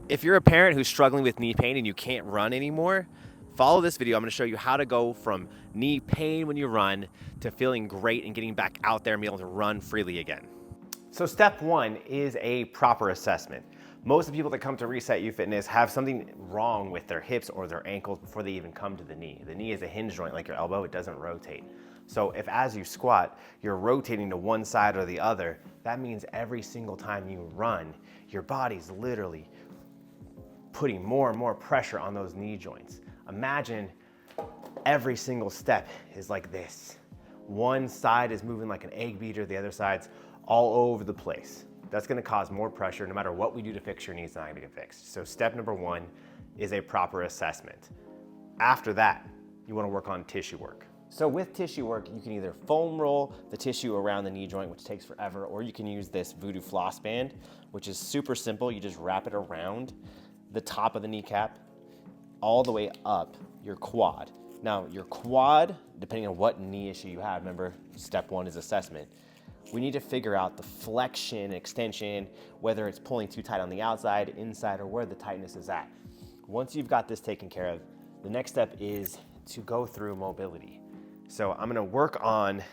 If you're a parent who's struggling with knee pain and you can't run anymore, follow this video. I'm going to show you how to go from knee pain when you run to feeling great and getting back out there and being able to run freely again. So step one is a proper assessment. Most of the people that come to ResetU Fitness have something wrong with their hips or their ankles before they even come to the knee. The knee is a hinge joint like your elbow, it doesn't rotate. So if as you squat, you're rotating to one side or the other, that means every single time you run, your body's literally putting more and more pressure on those knee joints. Imagine every single step is like this. One side is moving like an egg beater, the other side's all over the place. That's gonna cause more pressure. No matter what we do to fix your knees, it's not gonna get fixed. So step number one is a proper assessment. After that, you wanna work on tissue work. So with tissue work, you can either foam roll the tissue around the knee joint, which takes forever, or you can use this voodoo floss band, which is super simple. You just wrap it around the top of the kneecap all the way up your quad. Now your quad, depending on what knee issue you have, remember step one is assessment. We need to figure out the flexion, extension, whether it's pulling too tight on the outside, inside, or where the tightness is at. Once you've got this taken care of, the next step is to go through mobility. So I'm gonna work on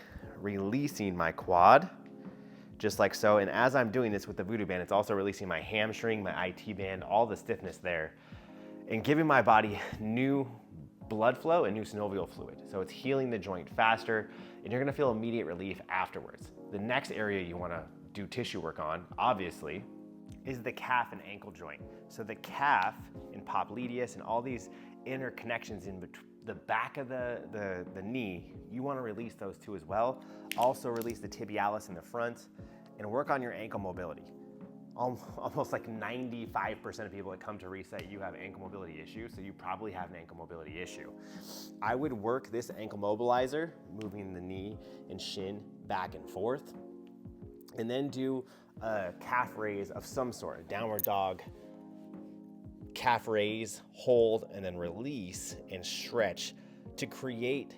releasing my quad, just like so. And as I'm doing this with the voodoo band, it's also releasing my hamstring, my IT band, all the stiffness there, and giving my body new blood flow and new synovial fluid. So it's healing the joint faster, and you're gonna feel immediate relief afterwards. The next area you wanna do tissue work on, obviously, is the calf and ankle joint. So the calf and popliteus and all these interconnections in between the back of the knee, you wanna release those two as well. Also release the tibialis in the front and work on your ankle mobility. Almost like 95% of people that come to ResetU have ankle mobility issues, so you probably have an ankle mobility issue. I would work this ankle mobilizer, moving the knee and shin back and forth, and then do a calf raise of some sort, a downward dog, calf raise, hold, and then release and stretch to create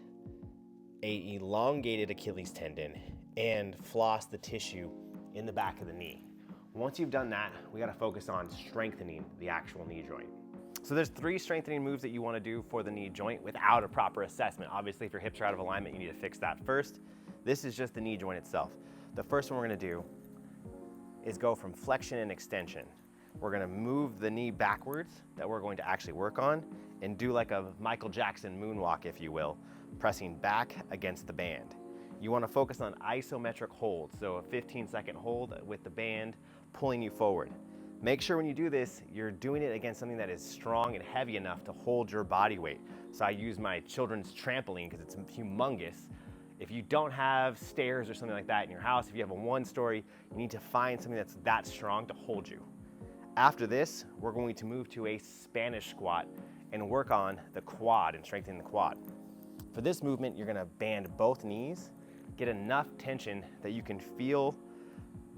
a elongated Achilles tendon and floss the tissue in the back of the knee. Once you've done that, we gotta focus on strengthening the actual knee joint. So there's 3 strengthening moves that you wanna do for the knee joint without a proper assessment. Obviously, if your hips are out of alignment, you need to fix that first. This is just the knee joint itself. The first one we're gonna do is go from flexion and extension. We're gonna move the knee backwards that we're going to actually work on and do like a Michael Jackson moonwalk, if you will, pressing back against the band. You wanna focus on isometric hold, so a 15-second hold with the band pulling you forward. Make sure when you do this, you're doing it against something that is strong and heavy enough to hold your body weight. So I use my children's trampoline because it's humongous. If you don't have stairs or something like that in your house, if you have a 1-story, you need to find something that's that strong to hold you. After this, we're going to move to a Spanish squat and work on the quad and strengthening the quad. For this movement, you're gonna band both knees, get enough tension that you can feel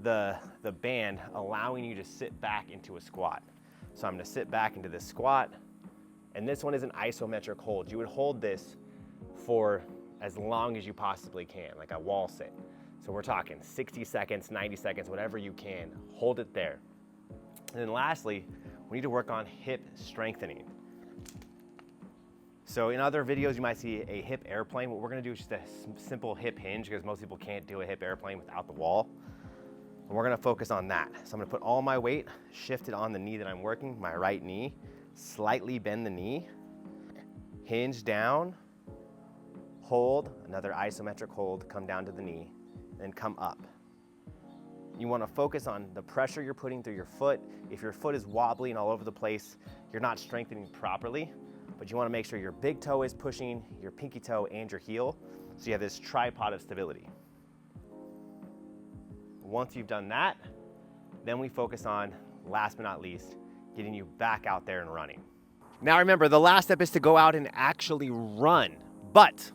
the band allowing you to sit back into a squat. So I'm gonna sit back into this squat, and this one is an isometric hold. You would hold this for as long as you possibly can, like a wall sit. So we're talking 60 seconds, 90 seconds, whatever you can, hold it there. And then lastly, we need to work on hip strengthening. So in other videos, you might see a hip airplane. What we're gonna do is just a simple hip hinge because most people can't do a hip airplane without the wall. And we're gonna focus on that. So I'm gonna put all my weight shifted on the knee that I'm working, my right knee, slightly bend the knee, hinge down, hold, another isometric hold, come down to the knee, then come up. You wanna focus on the pressure you're putting through your foot. If your foot is wobbly and all over the place, you're not strengthening properly, but you wanna make sure your big toe is pushing your pinky toe and your heel, so you have this tripod of stability. Once you've done that, then we focus on, last but not least, getting you back out there and running. Now remember, the last step is to go out and actually run, but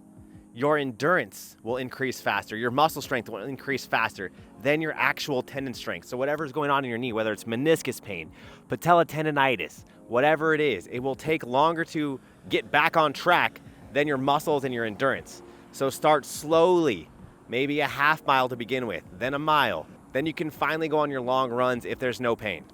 your endurance will increase faster, your muscle strength will increase faster than your actual tendon strength. So whatever's going on in your knee, whether it's meniscus pain, patella tendonitis, whatever it is, it will take longer to get back on track than your muscles and your endurance. So start slowly, maybe a half mile to begin with, then a mile. Then you can finally go on your long runs if there's no pain.